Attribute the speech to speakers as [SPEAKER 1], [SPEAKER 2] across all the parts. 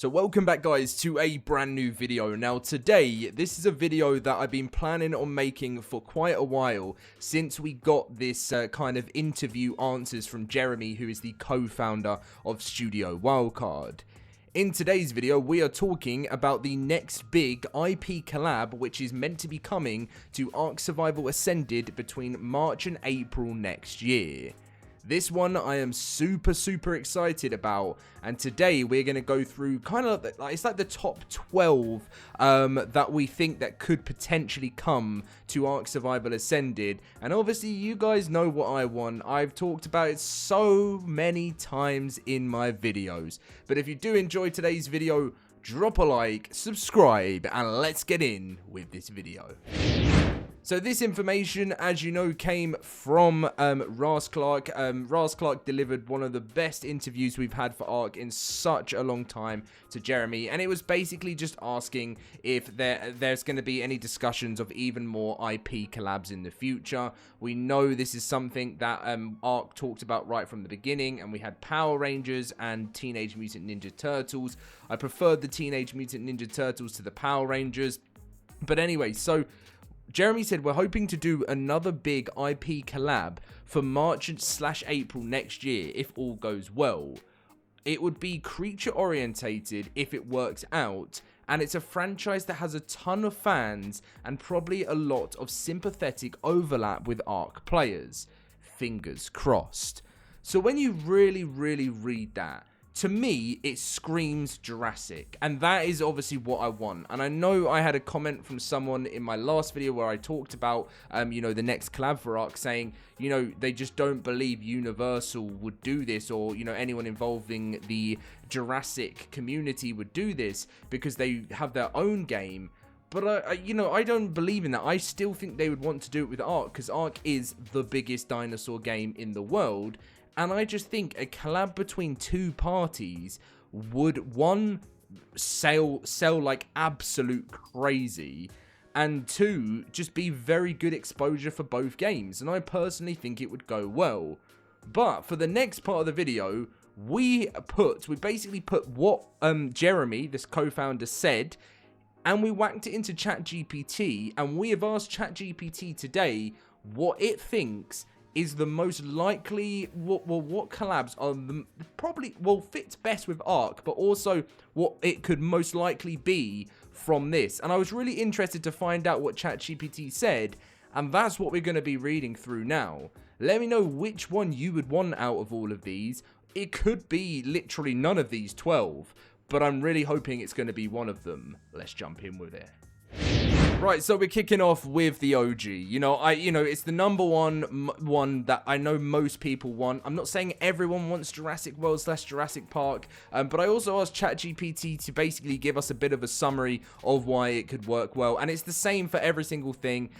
[SPEAKER 1] So welcome back guys to a brand new video. Now today, this is a video that I've been planning on making for quite a while since we got this kind of interview answers from Jeremy, who is the co-founder of Studio Wildcard. In today's video, we are talking about the next big IP collab which is meant to be coming to ARK Survival Ascended between March and April next year. This one I am super excited about, and today we're going to go through kind of it's like the top 12 that we think that could potentially come to ARK Survival Ascended. And obviously you guys know what I want. I've talked about it so many times in my videos. But if you do enjoy today's video, drop a like, subscribe, and let's get in with this video. So this information, as you know, came from Ras Clark. Ras Clark delivered one of the best interviews we've had for ARK in such a long time to Jeremy, and it was basically just asking if there's going to be any discussions of even more IP collabs in the future. We know this is something that ARK talked about right from the beginning, and we had Power Rangers and Teenage Mutant Ninja Turtles. I preferred the Teenage Mutant Ninja Turtles to the Power Rangers. But anyway, so Jeremy said we're hoping to do another big IP collab for March/April next year if all goes well. It would be creature orientated if it works out, and it's a franchise that has a ton of fans and probably a lot of sympathetic overlap with ARK players. Fingers crossed. So when you really read that, to me, it screams Jurassic, and that is obviously what I want. And I know I had a comment from someone in my last video where I talked about, the next collab for ARK, saying, they just don't believe Universal would do this, or, anyone involving the Jurassic community would do this because they have their own game. But, I don't believe in that. I still think they would want to do it with ARK, because ARK is the biggest dinosaur game in the world. And I just think a collab between two parties would, one, sell like absolute crazy, and two, just be very good exposure for both games. And I personally think it would go well. But for the next part of the video, we basically put what Jeremy, this co-founder, said, and we whacked it into ChatGPT, and we have asked ChatGPT today what it thinks is the most likely, what collabs are fits best with ARK, but also what it could most likely be from this. And I was really interested to find out what ChatGPT said, and that's what we're going to be reading through now. Let me know which one you would want out of all of these. It could be literally none of these 12, but I'm really hoping it's going to be one of them. Let's jump in with it. Right, so we're kicking off with the OG. It's the number one that I know most people want. I'm not saying everyone wants Jurassic World / Jurassic Park, but I also asked ChatGPT to basically give us a bit of a summary of why it could work well, and it's the same for every single thing.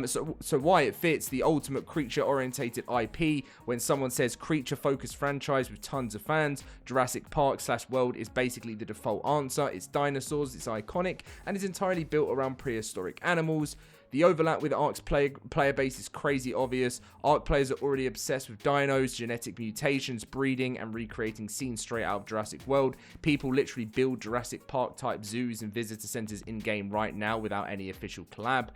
[SPEAKER 1] So why it fits: the ultimate creature-orientated IP. When someone says creature-focused franchise with tons of fans, Jurassic Park / World is basically the default answer. It's dinosaurs, it's iconic, and it's entirely built around prehistoric animals. The overlap with ARK's player base is crazy obvious. ARK players are already obsessed with dinos, genetic mutations, breeding, and recreating scenes straight out of Jurassic World. People literally build Jurassic Park type zoos and visitor centers in-game right now without any official collab.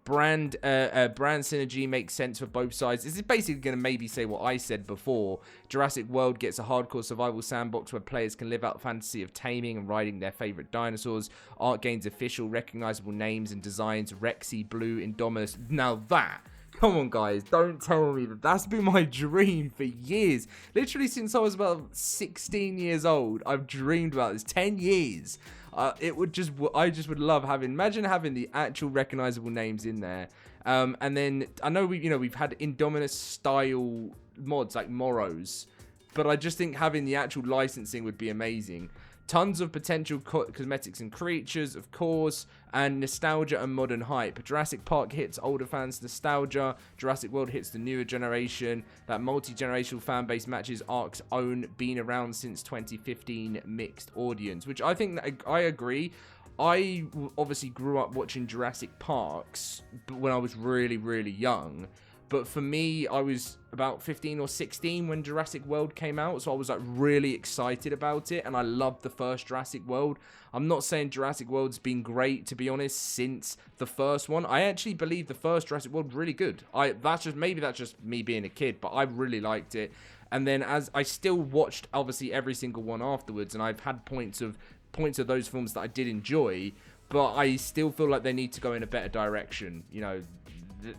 [SPEAKER 1] Brand synergy makes sense for both sides. This is basically going to maybe say what I said before. Jurassic World gets a hardcore survival sandbox where players can live out the fantasy of taming and riding their favorite dinosaurs. ARK gains official recognizable names and designs: Rexy, Blue, Indominus. Now that, come on guys, don't tell me that's been my dream for years. Literally since I was about 16 years old, I've dreamed about this. 10 years. I just would love imagine having the actual recognizable names in there. And then I know we've had Indominus style mods like Moros, but I just think having the actual licensing would be amazing. Tons of potential cosmetics and creatures, of course, and nostalgia and modern hype. Jurassic Park hits older fans' nostalgia. Jurassic World hits the newer generation. That multi-generational fan base matches ARK's own been around since 2015 mixed audience, which I think that I agree. I obviously grew up watching Jurassic Parks when I was really young. But for me, I was about 15 or 16 when Jurassic World came out, so I was like really excited about it, and I loved the first Jurassic World. I'm not saying Jurassic World's been great, to be honest, since the first one. I actually believe the first Jurassic World was really good. Maybe that's just me being a kid, but I really liked it. And then as I still watched obviously every single one afterwards, and I've had points of those films that I did enjoy, but I still feel like they need to go in a better direction. You know,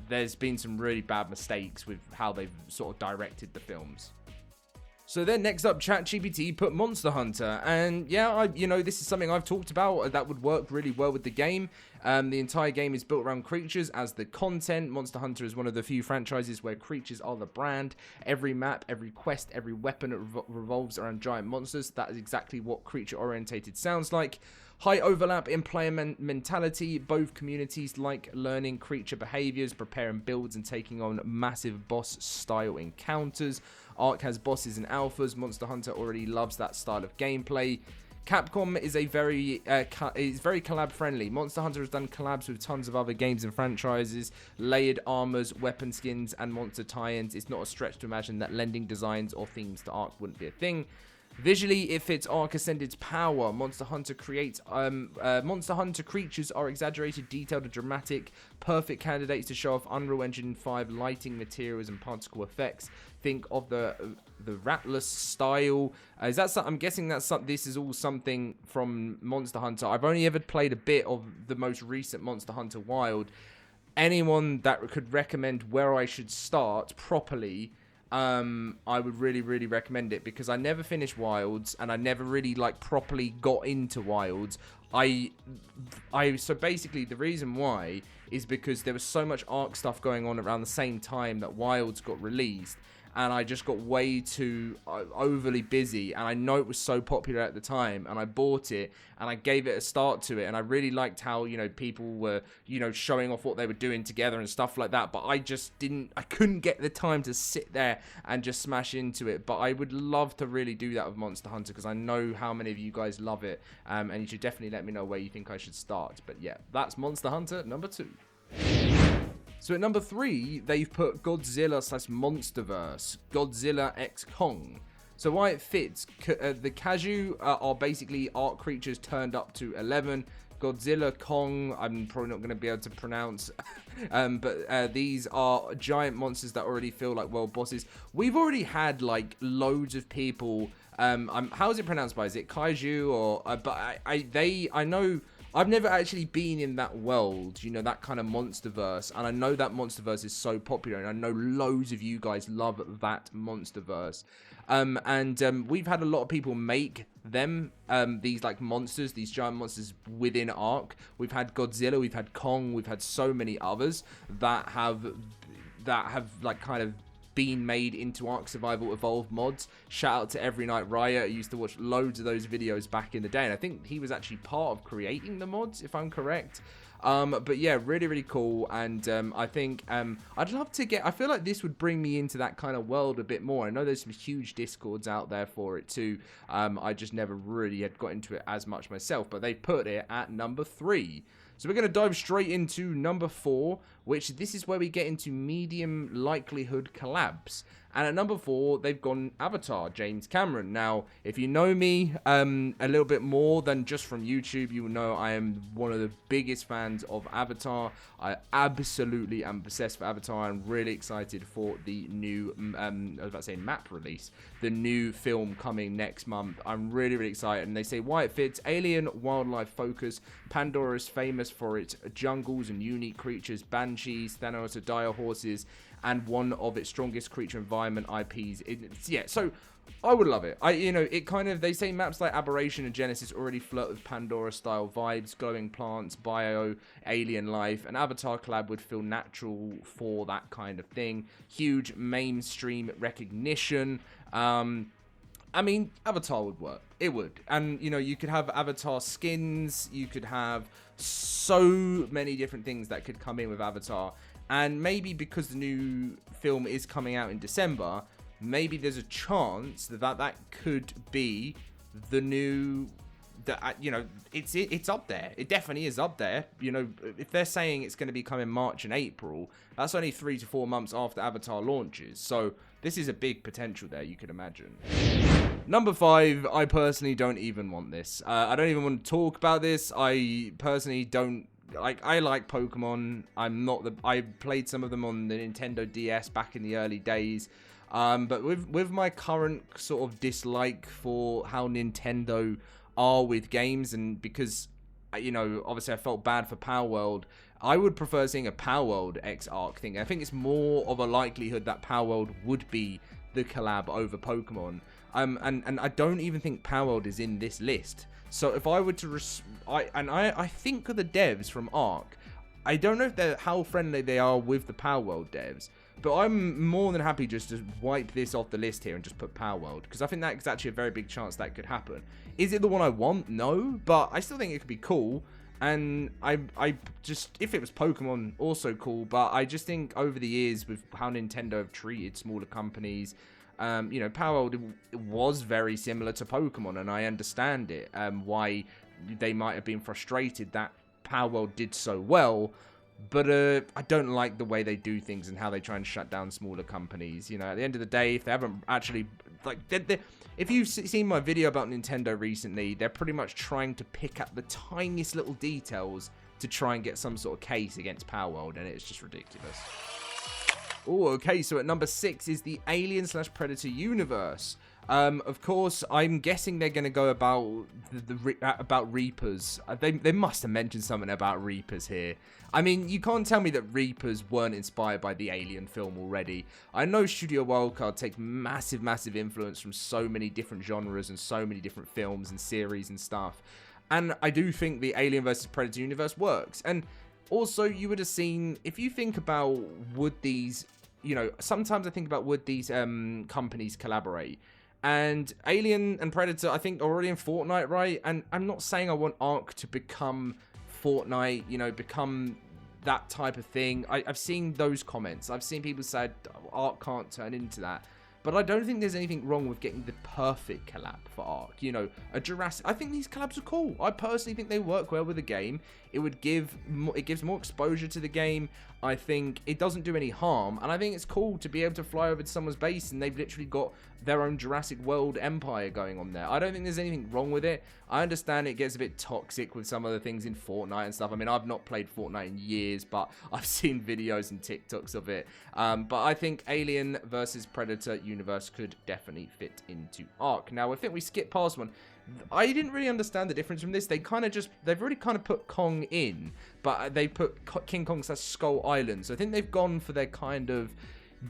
[SPEAKER 1] there's been some really bad mistakes with how they've sort of directed the films. So then next up, ChatGPT put Monster Hunter, and yeah, this is something I've talked about that would work really well with the game. The entire game is built around creatures as the content. Monster Hunter is one of the few franchises where creatures are the brand. Every map, every quest, every weapon revolves around giant monsters. That is exactly what creature-orientated sounds like. High overlap in player mentality. Both communities like learning creature behaviors, preparing builds, and taking on massive boss-style encounters. ARK has bosses and alphas. Monster Hunter already loves that style of gameplay. Capcom is very collab friendly. Monster Hunter has done collabs with tons of other games and franchises, layered armors, weapon skins, and monster tie-ins. It's not a stretch to imagine that lending designs or themes to ARK wouldn't be a thing. Visually, it fits ARK Ascended's power. Monster Hunter creatures are exaggerated, detailed, and dramatic, perfect candidates to show off Unreal Engine 5 lighting, materials, and particle effects. Think of the Ratless style. I'm guessing this is all something from Monster Hunter. I've only ever played a bit of the most recent Monster Hunter Wild. Anyone that could recommend where I should start properly, I would really, really recommend it, because I never finished Wilds and I never really properly got into Wilds. So basically the reason why is because there was so much ARK stuff going on around the same time that Wilds got released, and I just got way too overly busy, and I know it was so popular at the time, and I bought it and I gave it a start to it, and I really liked how, people were, showing off what they were doing together and stuff like that, but I couldn't get the time to sit there and just smash into it. But I would love to really do that with Monster Hunter, because I know how many of you guys love it, and you should definitely let me know where you think I should start. But yeah, that's Monster Hunter number 2. So at number 3, they've put Godzilla/Monsterverse, Godzilla x Kong. So why it fits, the Kaiju are basically ARK creatures turned up to 11. Godzilla, Kong, I'm probably not going to be able to pronounce, but these are giant monsters that already feel like world bosses. We've already had loads of people. How is it pronounced by? Is it Kaiju or? But I know. I've never actually been in that world, that kind of Monsterverse, and I know that Monsterverse is so popular, and I know loads of you guys love that Monsterverse. We've had a lot of people make them, these monsters, these giant monsters within ARK. We've had Godzilla, we've had Kong, we've had so many others that have kind of been made into ARK Survival Evolved mods. Shout out to Every Night Riot. I used to watch loads of those videos back in the day, and I think he was actually part of creating the mods, if I'm correct. But yeah, really, really cool. And I think I'd love to I feel like this would bring me into that kind of world a bit more. I know there's some huge discords out there for it too. I just never really had got into it as much myself, but they put it at number 3. So we're going to dive straight into number 4, which this is where we get into medium likelihood collabs. And at number 4, they've gone Avatar, James Cameron. Now, if you know me a little bit more than just from YouTube, you will know I am one of the biggest fans of Avatar. I absolutely am obsessed with Avatar. I'm really excited for the new, I was about to say map release, the new film coming next month. I'm really, really excited. And they say why it fits: alien wildlife focus. Pandora is famous for its jungles and unique creatures, banshees, Thanos, dire horses, and one of its strongest creature environment IPs. So I would love it. They say maps like Aberration and Genesis already flirt with Pandora-style vibes, glowing plants, bio, alien life. An Avatar collab would feel natural for that kind of thing. Huge mainstream recognition. Avatar would work. It would. And, you could have Avatar skins. You could have so many different things that could come in with Avatar. And maybe because the new film is coming out in December, maybe there's a chance that could be the new you know, it's up there. It definitely is up there. You know, if they're saying it's going to be coming March and April, that's only 3 to 4 months after Avatar launches. So this is a big potential there, you could imagine. Number 5, I personally don't even want this. I don't even want to talk about this. I personally don't. Like, I like Pokemon. I played some of them on the Nintendo DS back in the early days. But with my current sort of dislike for how Nintendo are with games, and because, you know, obviously I felt bad for Power World, I would prefer seeing a Power World X ARK thing. I think it's more of a likelihood that Power World would be the collab over Pokemon. And I don't even think Power World is in this list. So if I were to, I think of the devs from ARK, I don't know how friendly they are with the Power World devs, but I'm more than happy just to wipe this off the list here and just put Power World, because I think that's actually a very big chance that could happen. Is it the one I want? No, but I still think it could be cool. And I just, if it was Pokemon, also cool, but I just think over the years with how Nintendo have treated smaller companies, you know, Power World was very similar to Pokemon, and I understand it, why they might have been frustrated that Power World did so well, but I don't like the way they do things and how they try and shut down smaller companies. You know, at the end of the day, if they haven't actually, like, if you've seen my video about Nintendo recently, they're pretty much trying to pick up the tiniest little details to try and get some sort of case against Power World, and it's just ridiculous. Oh, okay, so at number 6 is the Alien/Predator universe. Of course, I'm guessing they're going to go about Reapers. They must have mentioned something about Reapers here. I mean, you can't tell me that Reapers weren't inspired by the Alien film already. I know Studio Wildcard take massive, massive influence from so many different genres and so many different films and series and stuff. And I do think the Alien vs. Predator universe works. And also, you would have seen, if you think about would these, you know, sometimes I think about would these companies collaborate. And Alien and Predator, I think, are already in Fortnite, right? And I'm not saying I want ARK to become Fortnite, you know, become that type of thing. I've seen those comments. I've seen people say ARK can't turn into that. But I don't think there's anything wrong with getting the perfect collab for ARK. You know, a Jurassic... I think these collabs are cool. I personally think they work well with the game. It gives more exposure to the game. I think it doesn't do any harm. And I think it's cool to be able to fly over to someone's base and they've literally got their own Jurassic World empire going on there. I don't think there's anything wrong with it. I understand it gets a bit toxic with some of the things in Fortnite and stuff. I mean, I've not played Fortnite in years, but I've seen videos and TikToks of it. But I think Alien versus Predator universe could definitely fit into ARK. Now, I think we skipped past one. I didn't really understand the difference from this. They've already kind of put Kong in, but they put King Kong / Skull Island. So I think they've gone for their kind of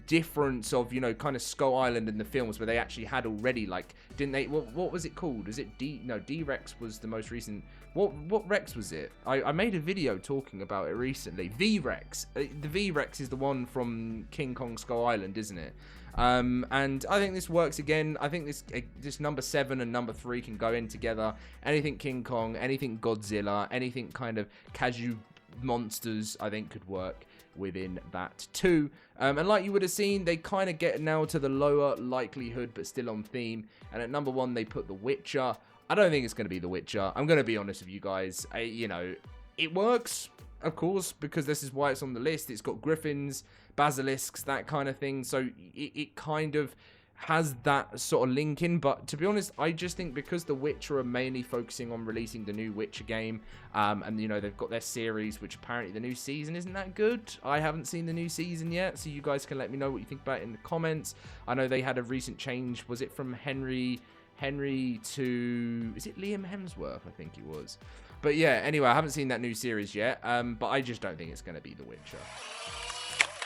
[SPEAKER 1] difference of, you know, kind of Skull Island in the films where they actually had already, like, didn't they, what was it called? Is it D-Rex was the most recent. What Rex was it? I made a video talking about it recently. V-Rex. The V-Rex is the one from King Kong Skull Island, isn't it? And I think this works again. I think this number 7 and number 3 can go in together. Anything King Kong, anything Godzilla, anything kind of Kaiju monsters, I think could work within that too. And like you would have seen, they kind of get now to the lower likelihood but still on theme. And at number 1 they put The Witcher. I don't think it's going to be The Witcher. I'm going to be honest with you guys. You know, it works, of course, because this is why it's on the list. It's got griffins, basilisks, that kind of thing. So it kind of has that sort of link in. But to be honest, I just think because The Witcher are mainly focusing on releasing the new Witcher game, and, you know, they've got their series, which apparently the new season isn't that good. I haven't seen the new season yet, so you guys can let me know what you think about it in the comments. I know they had a recent change. Was it from Henry to, is it Liam Hemsworth? I think he was. But yeah, anyway, I haven't seen that new series yet, but I just don't think it's going to be The Witcher.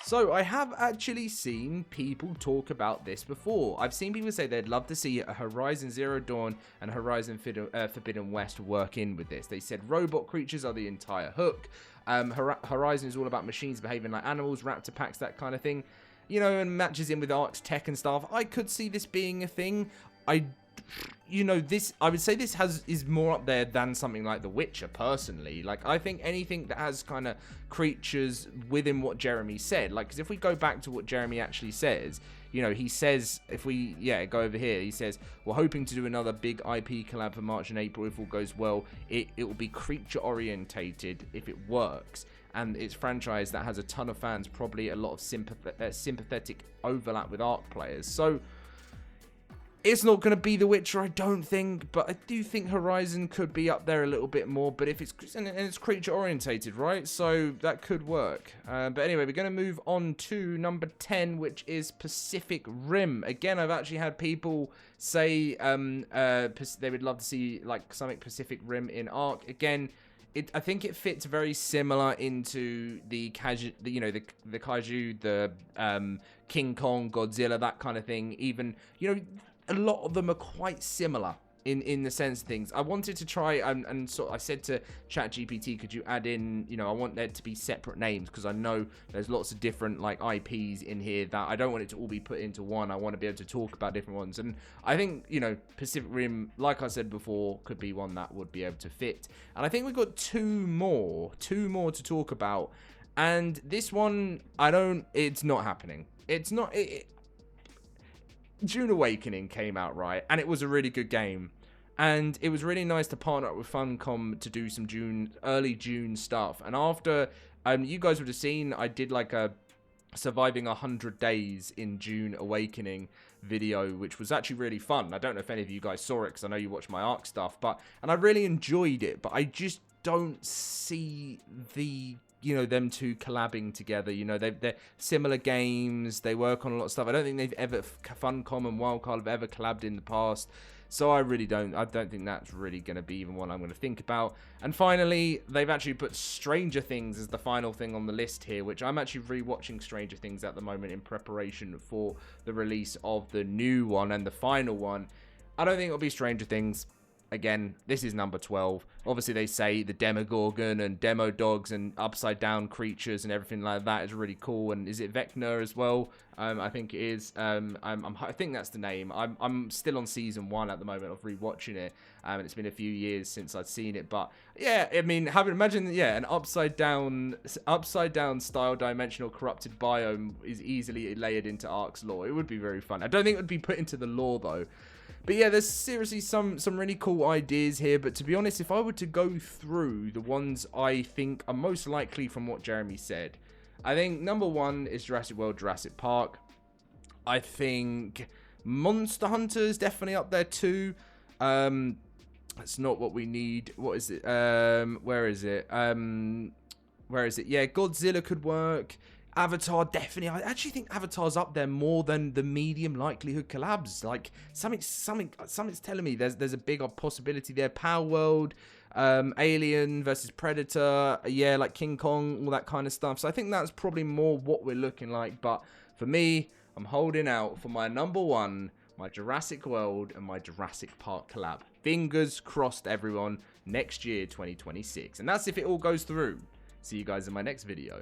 [SPEAKER 1] So I have actually seen people talk about this before. I've seen people say they'd love to see a Horizon Zero Dawn and Horizon Forbidden West work in with this. They said robot creatures are the entire hook. Horizon is all about machines behaving like animals, raptor packs, that kind of thing. You know, and matches in with ARK's tech and stuff. I could see this being a thing. You know, I would say this is more up there than something like The Witcher, personally. Like, I think anything that has kind of creatures within what Jeremy said, like, because if we go back to what Jeremy actually says, you know, he says, if we, go over here, he says, we're hoping to do another big IP collab for March and April if all goes well. It will be creature orientated if it works. And it's a franchise that has a ton of fans, probably a lot of sympathetic overlap with ARK players. So it's not going to be The Witcher, I don't think, but I do think Horizon could be up there a little bit more. But if it's creature orientated, right? So that could work. But anyway, we're going to move on to number 10, which is Pacific Rim. Again, I've actually had people say they would love to see like something Pacific Rim in ARK. Again, I think it fits very similar into the kaiju, the kaiju, the King Kong, Godzilla, that kind of thing. Even, a lot of them are quite similar in the sense of things. I wanted to try, and so I said to ChatGPT, could you add in, I want there to be separate names, because I know there's lots of different like IPs in here that I don't want it to all be put into one. I want to be able to talk about different ones, and I think, Pacific Rim, like I said before, could be one that would be able to fit. And I think we've got two more to talk about, and this one, it's not happening. It's not, Dune Awakening came out, right? And it was a really good game. And it was really nice to partner up with Funcom to do some early June stuff. And after, you guys would have seen, I did like a surviving 100 days in Dune Awakening video, which was actually really fun. I don't know if any of you guys saw it, because I know you watch my ARK stuff, and I really enjoyed it, but I just don't see them two collabing together. They're similar games, they work on a lot of stuff. I don't think they've ever, Funcom and Wildcard have ever collabed in the past. So I don't think that's really going to be even one I'm going to think about. And finally, they've actually put Stranger Things as the final thing on the list here, which I'm actually rewatching Stranger Things at the moment in preparation for the release of the new one and the final one. I don't think it'll be Stranger Things. Again, this is number 12. Obviously, they say the Demogorgon and Demo Dogs and upside down creatures and everything like that is really cool. And is it Vecna as well? I think it is. I think that's the name. I'm still on season 1 at the moment of rewatching it. And it's been a few years since I've seen it. But yeah, I mean, imagine an upside down style dimensional corrupted biome is easily layered into ARK's lore. It would be very fun. I don't think it would be put into the lore though. But yeah, there's seriously some really cool ideas here. But to be honest, if I were to go through the ones I think are most likely from what Jeremy said, I think number 1 is Jurassic World, Jurassic Park. I think Monster Hunter is definitely up there too. That's not what we need. What is it? Where is it? Yeah, Godzilla could work. Avatar, definitely. I actually think Avatar's up there more than the medium likelihood collabs. Like, something's telling me there's a bigger possibility there. Power World, Alien versus Predator, yeah, like King Kong, all that kind of stuff. So I think that's probably more what we're looking like. But for me, I'm holding out for my number 1, my Jurassic World and my Jurassic Park collab. Fingers crossed, everyone, next year, 2026. And that's if it all goes through. See you guys in my next video.